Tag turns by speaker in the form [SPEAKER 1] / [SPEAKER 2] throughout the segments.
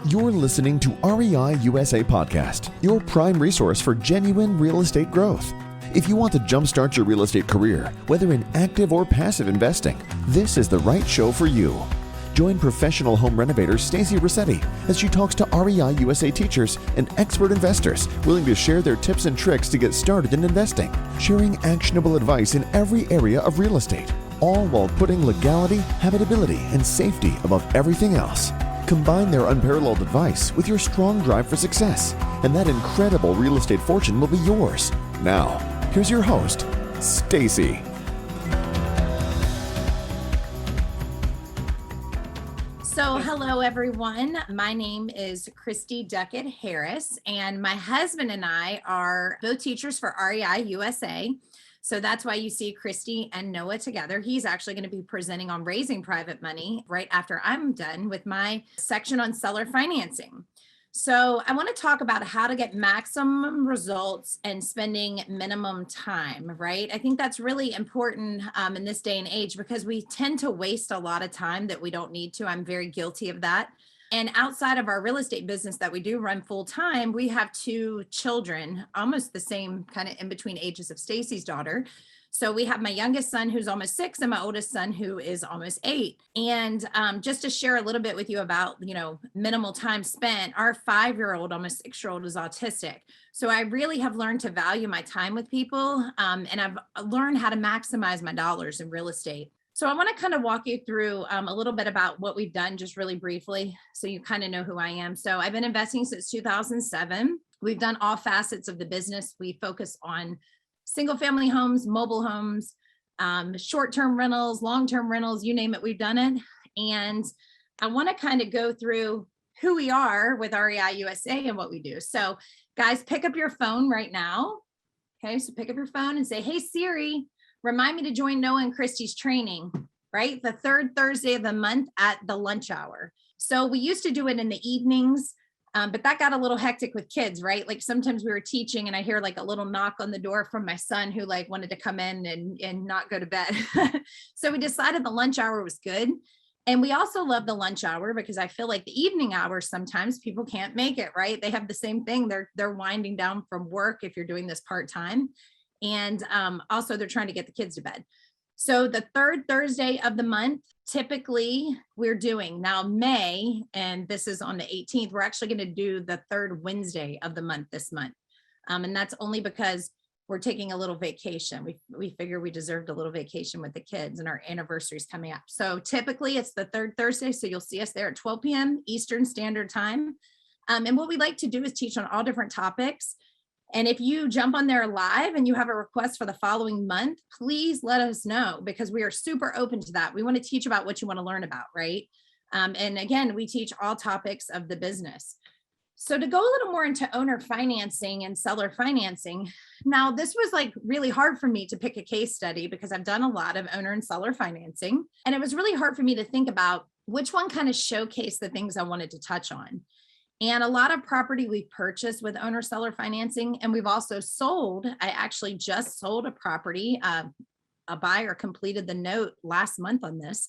[SPEAKER 1] You're listening to REI USA Podcast, your prime resource for genuine real estate growth. If you want to jumpstart your real estate career, whether in active or passive investing, this is the right show for you. Join professional home renovator Stacy as she talks to REI USA teachers and expert investors willing to share their tips and tricks to get started in investing, sharing actionable advice in every area of real estate, all while putting legality, habitability, and safety above everything else. Combine their unparalleled advice with your strong drive for success, and that incredible real estate fortune will be yours. Now, here's your host, Stacy.
[SPEAKER 2] So hello, everyone. My name is Christy Duckett-Harris, and my husband and I are both teachers for REI USA. So that's why you see Christy and Noah together. He's actually going to be presenting on raising private money right after I'm done with my section on seller financing. So I want to talk about how to get maximum results and spending minimum time, right? I think that's really important in this day and age because we tend to waste a lot of time that we don't need to. I'm very guilty of that. And outside of our real estate business that we do run full time, we have two children, almost the same kind of in between ages of Stacy's daughter. So we have my youngest son who's almost 6 and my oldest son who is almost 8. And just to share a little bit with you about, minimal time spent, our 5-year-old, almost 6-year-old is autistic. So I really have learned to value my time with people and I've learned how to maximize my dollars in real estate. So I want to kind of walk you through a little bit about what we've done just really briefly so you kind of know who I am. So I've been investing since 2007. We've done all facets of the business. We focus on single family homes, mobile homes, short-term rentals, long-term rentals, you name it, we've done it. And I want to kind of go through who we are with REI USA and what we do. So guys, pick up your phone right now. Okay, so pick up your phone and say, hey, Siri, remind me to join Noah and Christy's training, right? The third Thursday of the month at the lunch hour. So we used to do it in the evenings, but that got a little hectic with kids, right? Like sometimes we were teaching and I hear like a little knock on the door from my son who like wanted to come in and not go to bed. So we decided the lunch hour was good. And we also love the lunch hour because I feel like the evening hours, sometimes people can't make it, right? They have the same thing. They're winding down from work if you're doing this part-time. And also they're trying to get the kids to bed. So the third Thursday of the month, typically we're doing now May, and this is on the 18th, we're actually going to do the third Wednesday of the month this month. And that's only because we're taking a little vacation. We figure we deserved a little vacation with the kids and our anniversary is coming up. So typically it's the third Thursday. So you'll see us there at 12 p.m. Eastern Standard Time. And what we like to do is teach on all different topics. And if you jump on there live and you have a request for the following month, please let us know because we are super open to that. We want to teach about what you want to learn about, right? And again, we teach all topics of the business. So to go a little more into owner financing and seller financing, now this was like really hard for me to pick a case study because I've done a lot of owner and seller financing. And it was really hard for me to think about which one kind of showcased the things I wanted to touch on. And a lot of property we've purchased with owner seller financing, and we've also sold. I actually just sold a property. A buyer completed the note last month on this.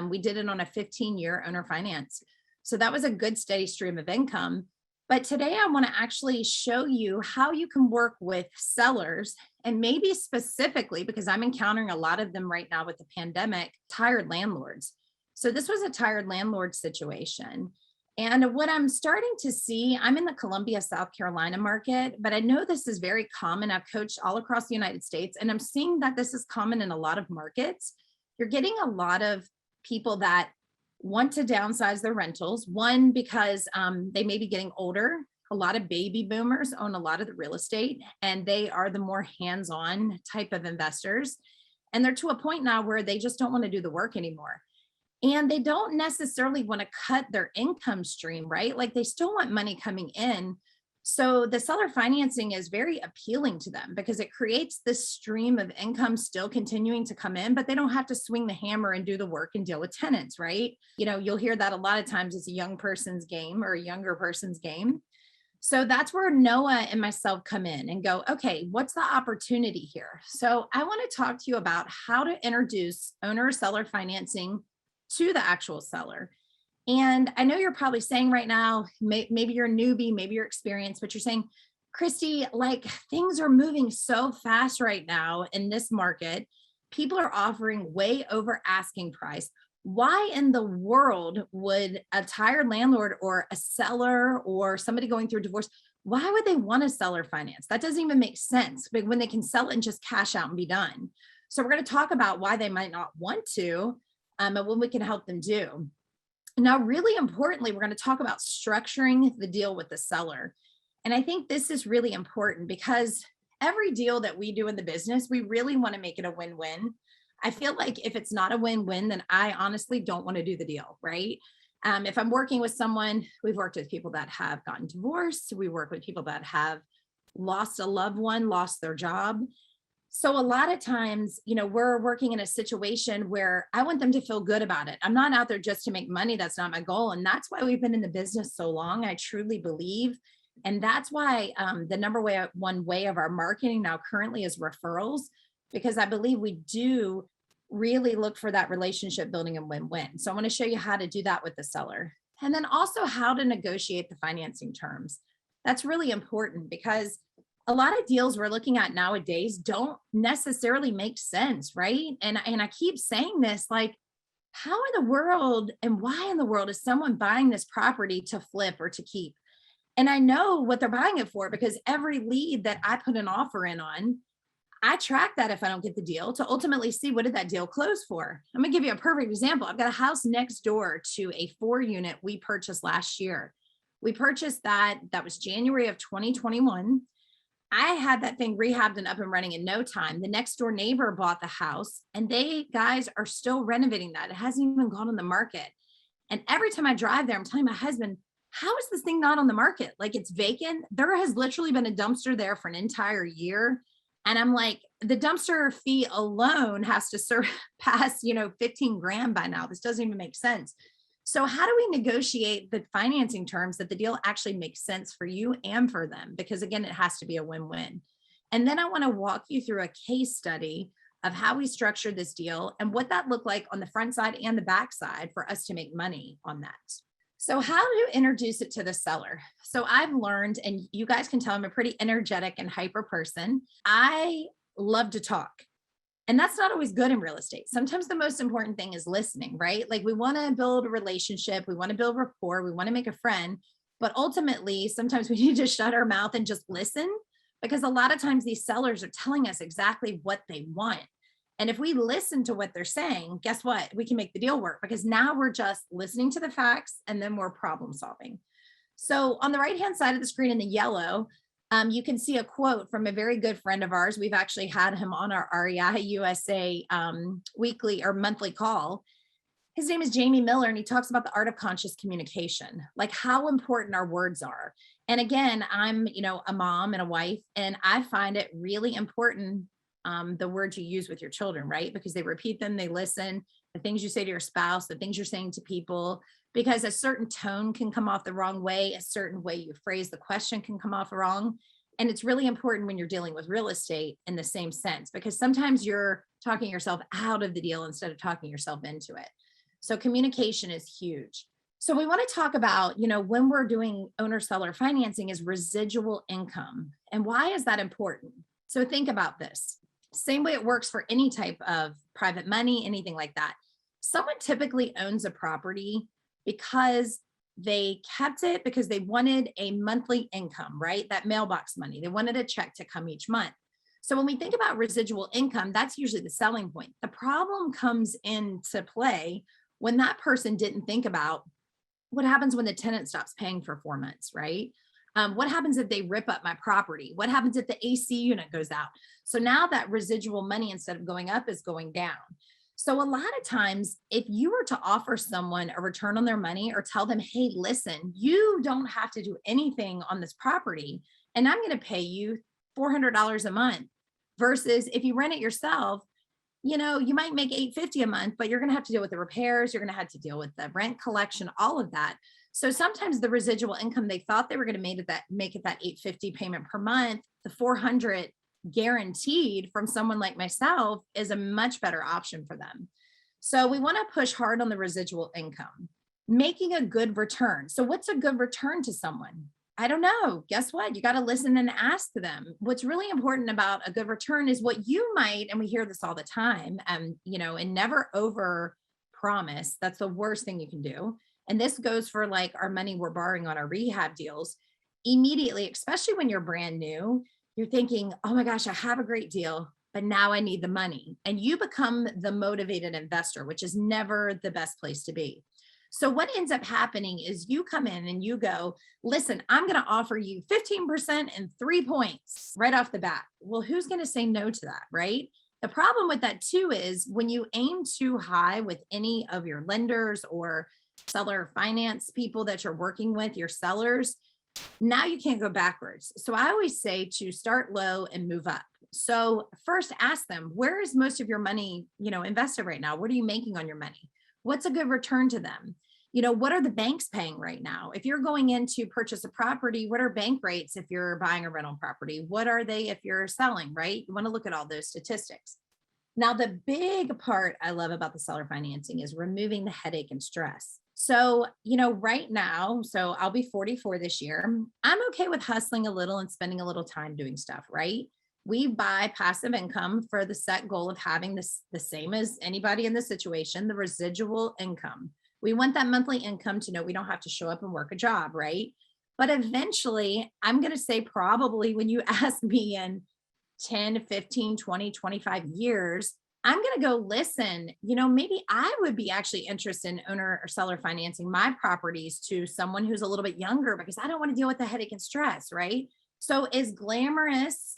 [SPEAKER 2] We did it on a 15-year owner finance. So that was a good steady stream of income. But today I want to actually show you how you can work with sellers and maybe specifically, because I'm encountering a lot of them right now with the pandemic, tired landlords. So this was a tired landlord situation. And what I'm starting to see, I'm in the Columbia, South Carolina market, but I know this is very common. I've coached all across the United States, and I'm seeing that this is common in a lot of markets. You're getting a lot of people that want to downsize their rentals. One, because they may be getting older. A lot of baby boomers own a lot of the real estate, and they are the more hands-on type of investors. And they're to a point now where they just don't want to do the work anymore. And they don't necessarily want to cut their income stream, right? Like they still want money coming in. So the seller financing is very appealing to them because it creates this stream of income still continuing to come in, but they don't have to swing the hammer and do the work and deal with tenants, right? You'll hear that a lot of times it's a young person's game or a younger person's game. So that's where Noah and myself come in and go, okay, what's the opportunity here? So I want to talk to you about how to introduce owner seller financing to the actual seller. And I know you're probably saying right now, maybe you're a newbie, maybe you're experienced, but you're saying, Christy, like things are moving so fast right now in this market. People are offering way over asking price. Why in the world would a tired landlord or a seller or somebody going through a divorce, why would they want to seller finance? That doesn't even make sense, but when they can sell it and just cash out and be done. So we're going to talk about why they might not want to, and what we can help them do. Now, really importantly, we're going to talk about structuring the deal with the seller. And I think this is really important because every deal that we do in the business, we really want to make it a win-win. I feel like if it's not a win-win, then I honestly don't want to do the deal, right? If I'm working with someone, we've worked with people that have gotten divorced. We work with people that have lost a loved one, lost their job. So a lot of times, we're working in a situation where I want them to feel good about it. I'm not out there just to make money. That's not my goal. And that's why we've been in the business so long. I truly believe. And that's why the one way of our marketing now currently is referrals, because I believe we do really look for that relationship building and win-win. So I want to show you how to do that with the seller. And then also how to negotiate the financing terms. That's really important because a lot of deals we're looking at nowadays don't necessarily make sense, right? And I keep saying this, like, how in the world and why in the world is someone buying this property to flip or to keep? And I know what they're buying it for because every lead that I put an offer in on, I track that if I don't get the deal to ultimately see what did that deal close for. I'm gonna give you a perfect example. I've got a house next door to a 4-unit we purchased last year. We purchased that was January of 2021. I had that thing rehabbed and up and running in no time. The next door neighbor bought the house and they guys are still renovating that. It hasn't even gone on the market. And every time I drive there, I'm telling my husband, how is this thing not on the market? Like it's vacant. There has literally been a dumpster there for an entire year. And I'm like, the dumpster fee alone has to surpass, 15 grand by now. This doesn't even make sense. So how do we negotiate the financing terms that the deal actually makes sense for you and for them? Because again, it has to be a win-win. And then I want to walk you through a case study of how we structured this deal and what that looked like on the front side and the back side for us to make money on that. So how to introduce it to the seller. So I've learned, and you guys can tell I'm a pretty energetic and hyper person. I love to talk. And that's not always good in real estate. Sometimes the most important thing is listening, right? Like we want to build a relationship, we want to build rapport, we want to make a friend, but ultimately sometimes we need to shut our mouth and just listen because a lot of times these sellers are telling us exactly what they want. And if we listen to what they're saying, guess what? We can make the deal work because now we're just listening to the facts and then we're problem solving. So on the right-hand side of the screen in the yellow, you can see a quote from a very good friend of ours. We've actually had him on our REI USA weekly or monthly call. His name is Jamie Miller, and he talks about the art of conscious communication, like how important our words are. And again, I'm, a mom and a wife, and I find it really important, the words you use with your children, right? Because they repeat them, they listen, the things you say to your spouse, the things you're saying to people, because a certain tone can come off the wrong way, a certain way you phrase the question can come off wrong. And it's really important when you're dealing with real estate in the same sense, because sometimes you're talking yourself out of the deal instead of talking yourself into it. So communication is huge. So we want to talk about, when we're doing owner seller financing is residual income. And why is that important? So think about this. Same way it works for any type of private money, anything like that. Someone typically owns a property because they kept it because they wanted a monthly income, right? That mailbox money. They wanted a check to come each month. So when we think about residual income, that's usually the selling point. The problem comes into play when that person didn't think about what happens when the tenant stops paying for 4 months, right? What happens if they rip up my property? What happens if the AC unit goes out? So now that residual money, instead of going up, is going down. So a lot of times, if you were to offer someone a return on their money or tell them, hey, listen, you don't have to do anything on this property, and I'm going to pay you $400 a month, versus if you rent it yourself, you might make $850 a month, but you're going to have to deal with the repairs. You're going to have to deal with the rent collection, all of that. So sometimes the residual income they thought they were going to make it that $850 payment per month, the $400 guaranteed from someone like myself is a much better option for them. So we want to push hard on the residual income. Making a good return. So what's a good return to someone? I don't know. Guess what? You got to listen and ask them. What's really important about a good return is what you might, and we hear this all the time, and never over promise. That's the worst thing you can do. And this goes for like our money we're borrowing on our rehab deals. Immediately, especially when you're brand new, you're thinking, oh my gosh, I have a great deal, but now I need the money. And you become the motivated investor, which is never the best place to be. So what ends up happening is you come in and you go, listen, I'm going to offer you 15% and 3 points right off the bat. Well, who's going to say no to that, right? The problem with that too is when you aim too high with any of your lenders or seller finance people that you're working with, your sellers, now you can't go backwards. So I always say to start low and move up. So first ask them, where is most of your money, invested right now? What are you making on your money? What's a good return to them? What are the banks paying right now? If you're going in to purchase a property, what are bank rates if you're buying a rental property? What are they if you're selling, right? You want to look at all those statistics. Now, the big part I love about the seller financing is removing the headache and stress. So, right now, so I'll be 44 this year. I'm okay with hustling a little and spending a little time doing stuff, right? We buy passive income for the set goal of having this the same as anybody in this situation, the residual income. We want that monthly income to know we don't have to show up and work a job, right? But eventually, I'm going to say probably when you ask me in 10, 15, 20, 25 years, I'm going to go listen, maybe I would be actually interested in owner or seller financing my properties to someone who's a little bit younger because I don't want to deal with the headache and stress, right? So as glamorous,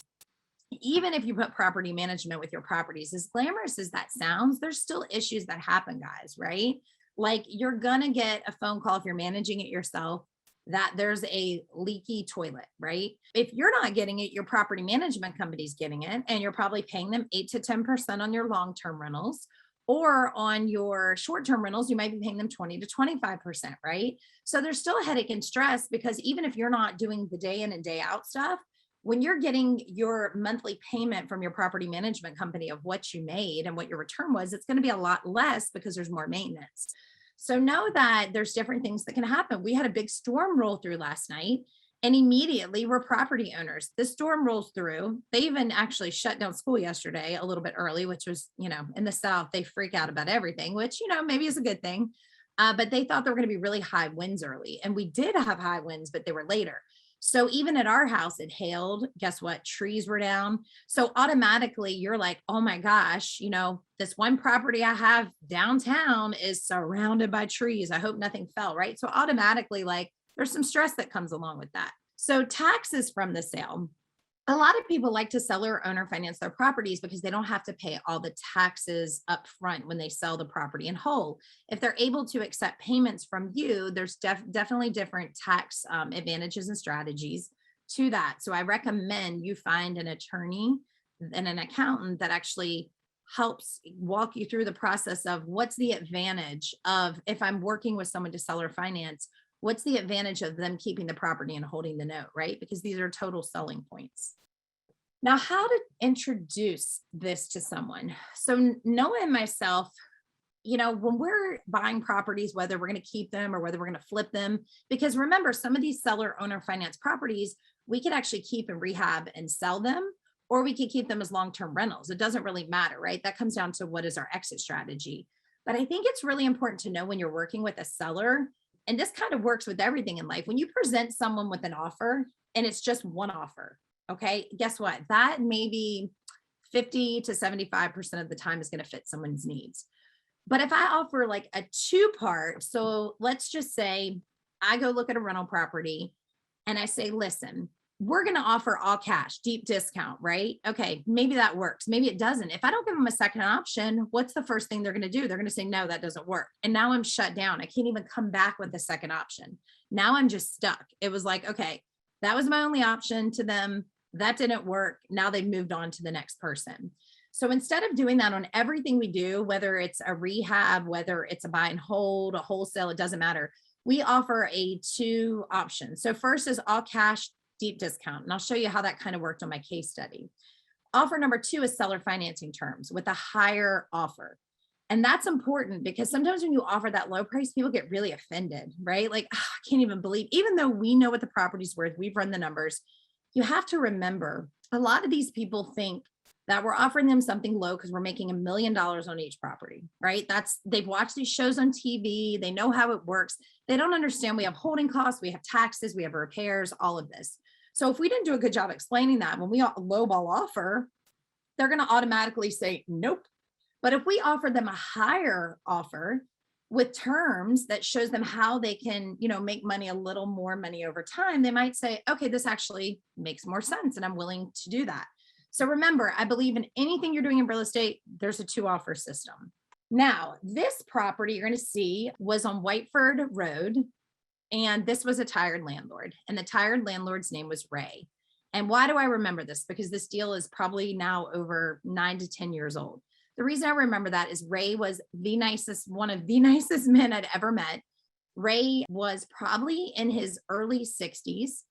[SPEAKER 2] even if you put property management with your properties, as glamorous as that sounds, there's still issues that happen, guys, right? Like you're going to get a phone call if you're managing it yourself that there's a leaky toilet, right? If you're not getting it, your property management company's getting it, and you're probably paying them 8 to 10% on your long-term rentals, or on your short-term rentals, you might be paying them 20 to 25%, right? So there's still a headache and stress because even if you're not doing the day in and day out stuff, when you're getting your monthly payment from your property management company of what you made and what your return was, it's going to be a lot less because there's more maintenance. So know that there's different things that can happen. We had a big storm roll through last night, and immediately we're property owners. The storm rolls through. They even actually shut down school yesterday a little bit early, which was, in the South, they freak out about everything, which, maybe is a good thing. But they thought there were going to be really high winds early. And we did have high winds, but they were later. So even at our house, it hailed. Guess what? Trees were down. So automatically you're like, oh my gosh, this one property I have downtown is surrounded by trees. I hope nothing fell, right? So automatically, like, there's some stress that comes along with that. So taxes from the sale. A lot of people like to sell or owner finance their properties because they don't have to pay all the taxes up front when they sell the property in whole. If they're able to accept payments from you, there's definitely different tax advantages and strategies to that. So I recommend you find an attorney and an accountant that actually helps walk you through the process of what's the advantage of, if I'm working with someone to sell or finance, what's the advantage of them keeping the property and holding the note, right? Because these are total selling points. Now, how to introduce this to someone. So knowing myself, when we're buying properties, whether we're going to keep them or whether we're going to flip them, because remember, some of these seller owner finance properties, we could actually keep and rehab and sell them, or we could keep them as long-term rentals. It doesn't really matter, right? That comes down to what is our exit strategy. But I think it's really important to know when you're working with a seller, and this kind of works with everything in life. When you present someone with an offer and it's just one offer, okay, guess what? That maybe 50 to 75% of the time is going to fit someone's needs. But if I offer like a 2-part, so let's just say I go look at a rental property and I say, listen, we're going to offer all cash, deep discount, right? Okay, maybe that works. Maybe it doesn't. If I don't give them a second option, what's the first thing they're going to do? They're going to say, no, that doesn't work. And now I'm shut down. I can't even come back with a second option. Now I'm just stuck. It was like, okay, that was my only option to them. That didn't work. Now they've moved on to the next person. So instead of doing that on everything we do, whether it's a rehab, whether it's a buy and hold, a wholesale, it doesn't matter. We offer 2 options. So first is all cash, deep discount. And I'll show you how that kind of worked on my case study. Offer number 2 is seller financing terms with a higher offer. And that's important because sometimes when you offer that low price, people get really offended, right? Like, "Oh, I can't even believe," even though we know what the property's worth, we've run the numbers. You have to remember a lot of these people think that we're offering them something low because we're making $1 million on each property, right? They've watched these shows on TV, they know how it works. They don't understand we have holding costs, we have taxes, we have repairs, all of this. So if we didn't do a good job explaining that, when we lowball offer, they're going to automatically say nope. But if we offer them a higher offer with terms that shows them how they can, make money, a little more money over time, they might say, okay, this actually makes more sense and I'm willing to do that. So remember, I believe in anything you're doing in real estate, there's a 2-offer system. Now, this property you're going to see was on Whiteford Road, and this was a tired landlord, and the tired landlord's name was Ray. And why do I remember this? Because this deal is probably now over 9 to 10 years old. The reason I remember that is Ray was one of the nicest men I'd ever met. Ray was probably in his early 60s.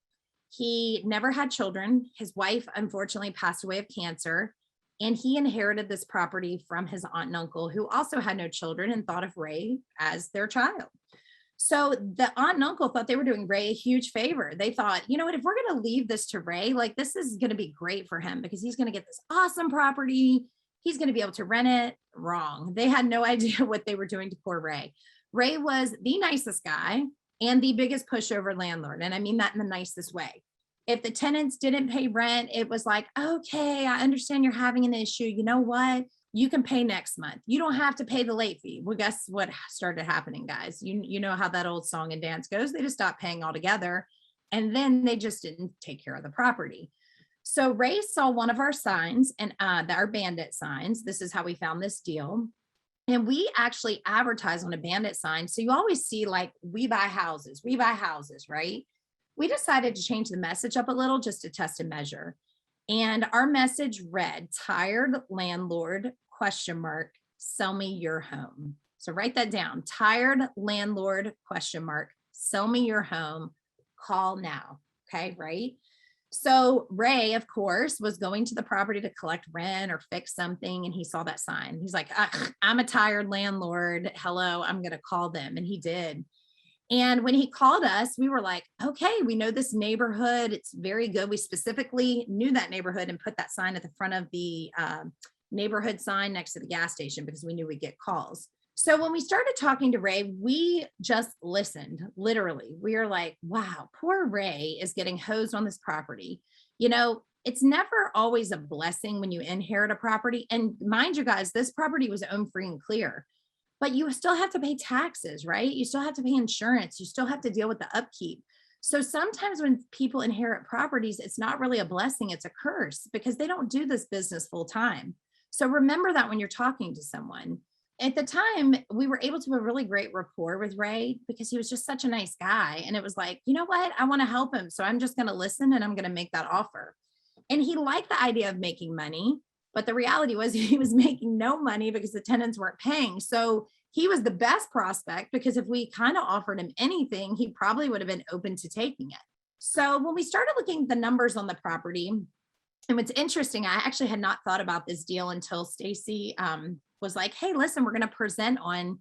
[SPEAKER 2] He never had children. His wife, unfortunately, passed away of cancer, and he inherited this property from his aunt and uncle, who also had no children and thought of Ray as their child. So the aunt and uncle thought they were doing Ray a huge favor. They thought, you know what, if we're going to leave this to Ray, like this is going to be great for him because he's going to get this awesome property. He's going to be able to rent it. Wrong. They had no idea what they were doing to poor Ray. Ray was the nicest guy and the biggest pushover landlord. And I mean that in the nicest way. If the tenants didn't pay rent, it was like, okay, I understand you're having an issue. You know what? You can pay next month. You don't have to pay the late fee. Well, guess what started happening, guys? You know how that old song and dance goes. They just stopped paying altogether. And then they just didn't take care of the property. So Ray saw one of our signs and our bandit signs. This is how we found this deal. And we actually advertise on a bandit sign. So you always see like, we buy houses, right? We decided to change the message up a little just to test and measure. And our message read, tired landlord, ? Sell me your home. So write that down. Tired landlord, ? Sell me your home. Call now. Okay, right? So Ray, of course, was going to the property to collect rent or fix something. And he saw that sign. He's like, I'm a tired landlord. Hello, I'm going to call them. And he did. And when he called us, we were like, okay, we know this neighborhood. It's very good. We specifically knew that neighborhood and put that sign at the front of the neighborhood sign next to the gas station because we knew we'd get calls. So when we started talking to Ray, we just listened, literally. We are like, wow, poor Ray is getting hosed on this property. It's never always a blessing when you inherit a property. And mind you guys, this property was owned free and clear. But you still have to pay taxes, right? You still have to pay insurance. You still have to deal with the upkeep. So sometimes when people inherit properties, it's not really a blessing, it's a curse because they don't do this business full time. So remember that when you're talking to someone. At the time, we were able to have a really great rapport with Ray because he was just such a nice guy. And it was like, you know what? I want to help him. So I'm just going to listen and I'm going to make that offer. And he liked the idea of making money. But the reality was he was making no money because the tenants weren't paying. So he was the best prospect because if we kind of offered him anything, he probably would have been open to taking it. So when we started looking at the numbers on the property, and what's interesting, I actually had not thought about this deal until Stacy was like, hey, listen, we're going to present on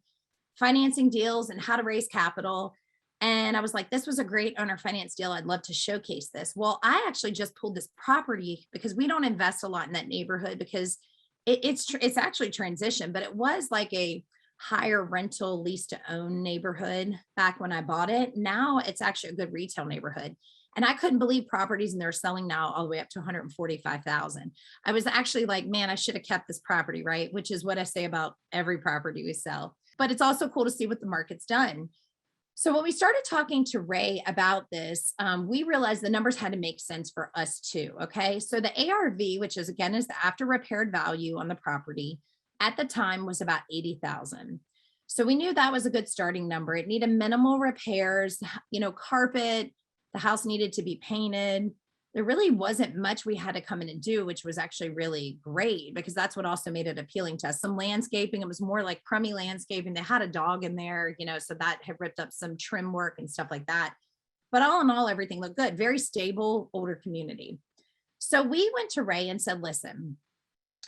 [SPEAKER 2] financing deals and how to raise capital. And I was like, this was a great owner finance deal. I'd love to showcase this. Well, I actually just pulled this property because we don't invest a lot in that neighborhood because it's actually transition, but it was like a higher rental lease to own neighborhood back when I bought it. Now it's actually a good retail neighborhood. And I couldn't believe properties and they're selling now all the way up to 145,000. I was actually like, man, I should have kept this property, right? Which is what I say about every property we sell. But it's also cool to see what the market's done. So when we started talking to Ray about this, we realized the numbers had to make sense for us too. Okay. So the ARV, which is again, is the after repaired value on the property at the time was about 80,000. So we knew that was a good starting number. It needed minimal repairs, carpet, the house needed to be painted. There really wasn't much we had to come in and do, which was actually really great because that's what also made it appealing to us. Some landscaping, it was more like crummy landscaping. They had a dog in there, so that had ripped up some trim work and stuff like that. But all in all, everything looked good. Very stable, older community. So we went to Ray and said, listen,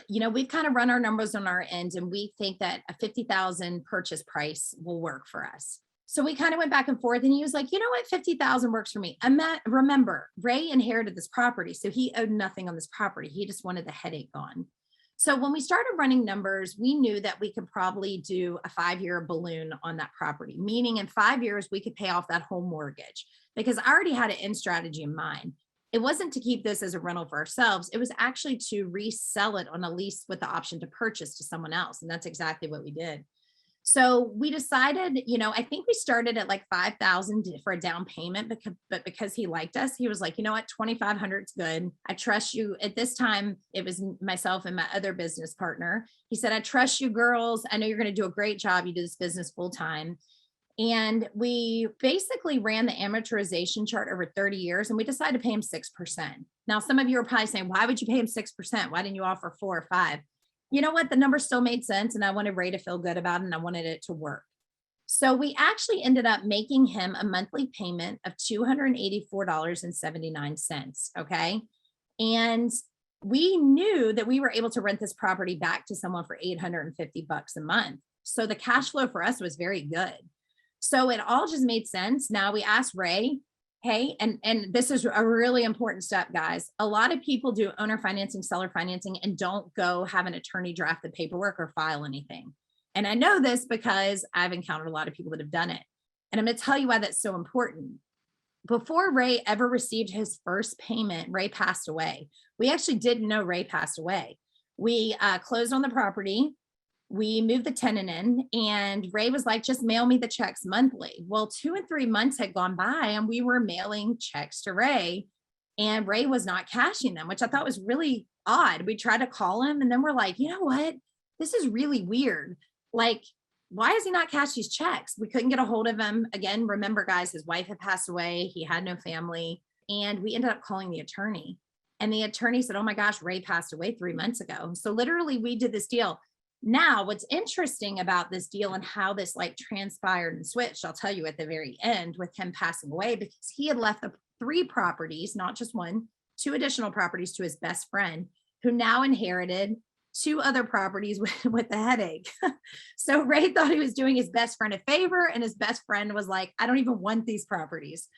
[SPEAKER 2] we've kind of run our numbers on our end, and we think that a 50,000 purchase price will work for us. So we kind of went back and forth, and he was like, you know what, 50,000 works for me. Remember, Ray inherited this property, so he owed nothing on this property. He just wanted the headache gone. So when we started running numbers, we knew that we could probably do a 5-year balloon on that property, meaning in 5 years, we could pay off that whole mortgage, because I already had an end strategy in mind. It wasn't to keep this as a rental for ourselves. It was actually to resell it on a lease with the option to purchase to someone else. And that's exactly what we did. So we decided, I think we started at like 5,000 for a down payment, but because he liked us, he was like, you know what, 2,500 is good. I trust you. At this time, it was myself and my other business partner. He said, I trust you girls. I know you're going to do a great job. You do this business full time. And we basically ran the amortization chart over 30 years, and we decided to pay him 6%. Now, some of you are probably saying, why would you pay him 6%? Why didn't you offer 4 or 5? You know what? The number still made sense, and I wanted Ray to feel good about it, and I wanted it to work. So we actually ended up making him a monthly payment of $284.79. Okay. And we knew that we were able to rent this property back to someone for $850 a month. So the cash flow for us was very good. So it all just made sense. Now we asked Ray, hey, and this is a really important step, guys. A lot of people do owner financing, seller financing, and don't go have an attorney draft the paperwork or file anything. And I know this because I've encountered a lot of people that have done it. And I'm going to tell you why that's so important. Before Ray ever received his first payment, Ray passed away. We actually didn't know Ray passed away. We closed on the property. We moved the tenant in, and Ray was like, just mail me the checks monthly. Well, 2 and 3 months had gone by, and we were mailing checks to Ray, and Ray was not cashing them, which I thought was really odd. We tried to call him, and then we're like, you know what? This is really weird. Like, why is he not cash these checks? We couldn't get a hold of him. Again, remember, guys, his wife had passed away. He had no family, and we ended up calling the attorney, and the attorney said, oh my gosh, Ray passed away 3 months ago. So literally we did this deal. Now, what's interesting about this deal and how this like transpired and switched, I'll tell you at the very end with him passing away, because he had left the 3 properties, not just 1, 2 additional properties to his best friend, who now inherited 2 other properties with the headache. So Ray thought he was doing his best friend a favor, and his best friend was like, I don't even want these properties.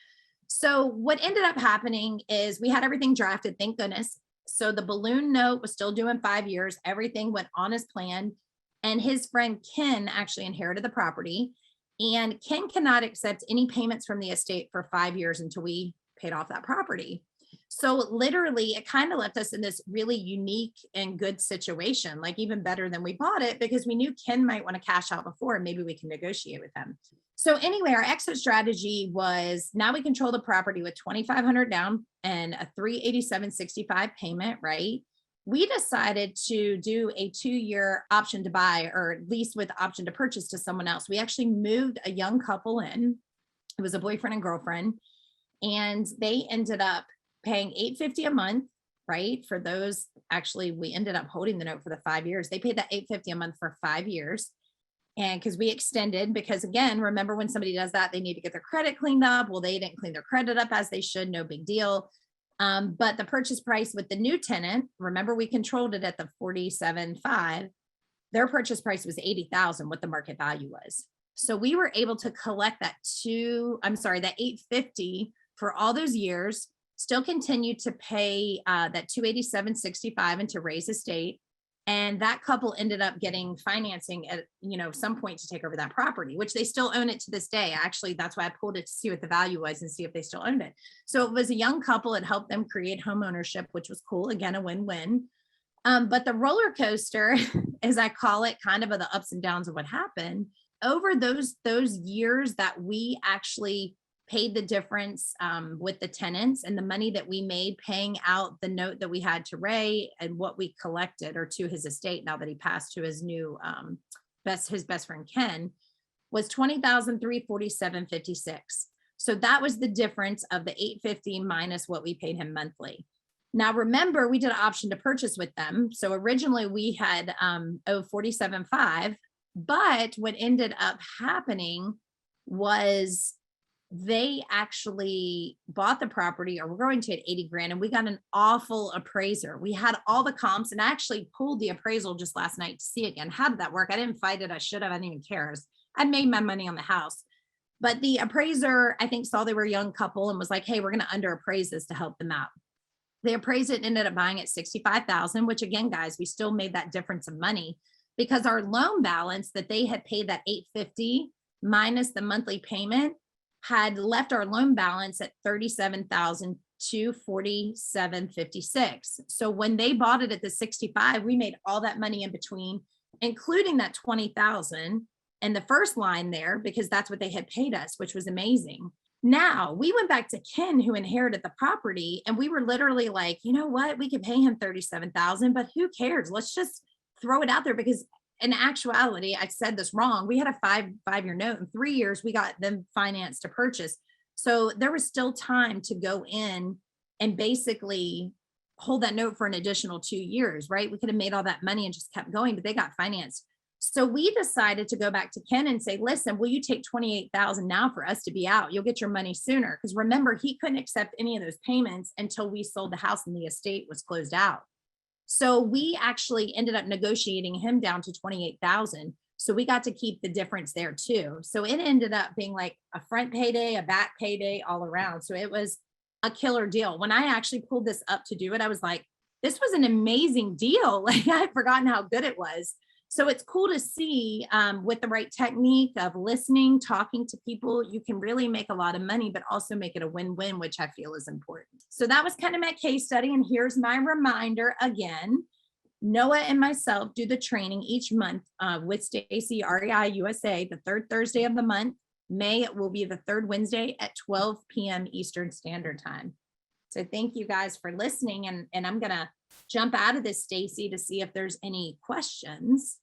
[SPEAKER 2] So what ended up happening is we had everything drafted, thank goodness. So the balloon note was still due in 5 years. Everything went on as planned. And his friend Ken actually inherited the property. And Ken cannot accept any payments from the estate for 5 years until we paid off that property. So literally, it kind of left us in this really unique and good situation, like even better than we bought it, because we knew Ken might want to cash out before, and maybe we can negotiate with him. So anyway, our exit strategy was, now we control the property with $2,500 down and a $387.65 payment, right? We decided to do a 2-year option to buy, or at least with the option to purchase to someone else. We actually moved a young couple in. It was a boyfriend and girlfriend, and they ended up paying $850 a month, right? For those, actually, we ended up holding the note for the 5 years. They paid that $850 a month for 5 years. And because we extended, because again, remember when somebody does that, they need to get their credit cleaned up. Well, they didn't clean their credit up as they should, no big deal. But the purchase price with the new tenant, remember we controlled it at the 47.5, their purchase price was 80,000, what the market value was. So we were able to collect that that 850 for all those years, still continue to pay that 287.65 into Ray's estate. And that couple ended up getting financing at, some point to take over that property, which they still own it to this day. Actually, that's why I pulled it to see what the value was and see if they still owned it. So it was a young couple. It helped them create home ownership, which was cool. Again, a win-win. But the roller coaster, as I call it, kind of the ups and downs of what happened over those years that we actually paid the difference with the tenants, and the money that we made paying out the note that we had to Ray and what we collected, or to his estate now that he passed, to his new his best friend Ken, was $20,347.56. So that was the difference of the $850 minus what we paid him monthly. Now remember, we did an option to purchase with them. So originally we had owed $47.5, but what ended up happening was they actually bought the property, or we're going to at 80 grand, and we got an awful appraiser. We had all the comps, and I actually pulled the appraisal just last night to see again. How did that work? I didn't fight it. I should have. I didn't even care. I made my money on the house. But the appraiser, I think, saw they were a young couple and was like, hey, we're going to underappraise this to help them out. They appraised it and ended up buying at $65,000, which again, guys, we still made that difference of money because our loan balance that they had paid, that $850 minus the monthly payment, had left our loan balance at $37,247.56. So when they bought it at the 65, we made all that money in between, including that $20,000 and the first line there, because that's what they had paid us, which was amazing. Now we went back to Ken, who inherited the property, and we were literally like, you know what, we could pay him $37,000, but who cares? Let's just throw it out there, because in actuality, I said this wrong. We had a five-year note. In 3 years, we got them financed to purchase. So there was still time to go in and basically hold that note for an additional 2 years, right? We could have made all that money and just kept going, but they got financed. So we decided to go back to Ken and say, listen, will you take $28,000 now for us to be out? You'll get your money sooner. Because remember, he couldn't accept any of those payments until we sold the house and the estate was closed out. So we actually ended up negotiating him down to $28,000. So we got to keep the difference there too. So it ended up being like a front payday, a back payday, all around. So it was a killer deal. When I actually pulled this up to do it, I was like, this was an amazing deal. Like I had forgotten how good it was. So it's cool to see with the right technique of listening, talking to people, you can really make a lot of money, but also make it a win-win, which I feel is important. So that was kind of my case study. And here's my reminder again. Noah and myself do the training each month with Stacy, REI USA, the third Thursday of the month. May, it will be the third Wednesday at 12 p.m. Eastern Standard Time. So thank you guys for listening. And I'm going to jump out of this, Stacy, to see if there's any questions.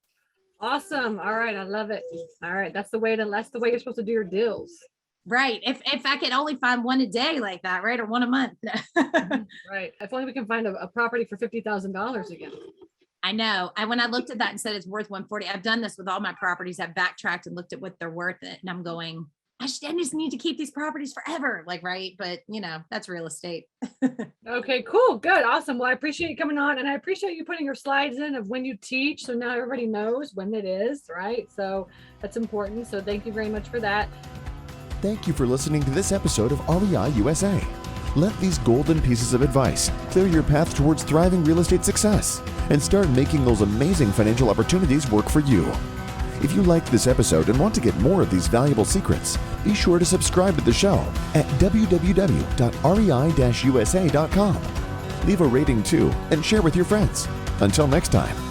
[SPEAKER 3] Awesome. All right. I love it. All right. That's the way you're supposed to do your deals.
[SPEAKER 2] Right. If I could only find one a day like that, right? Or one a month.
[SPEAKER 3] Right. If only we can find a property for $50,000 again.
[SPEAKER 2] I know. When I looked at that and said it's worth 140, I've done this with all my properties. I've backtracked and looked at what they're worth, and I'm going, I just need to keep these properties forever. Like, right. But that's real estate.
[SPEAKER 3] Okay, cool. Good. Awesome. Well, I appreciate you coming on, and I appreciate you putting your slides in of when you teach. So now everybody knows when it is, right? So that's important. So thank you very much for that.
[SPEAKER 1] Thank you for listening to this episode of REI USA. Let these golden pieces of advice clear your path towards thriving real estate success and start making those amazing financial opportunities work for you. If you liked this episode and want to get more of these valuable secrets, be sure to subscribe to the show at www.rei-usa.com. Leave a rating too and share with your friends. Until next time.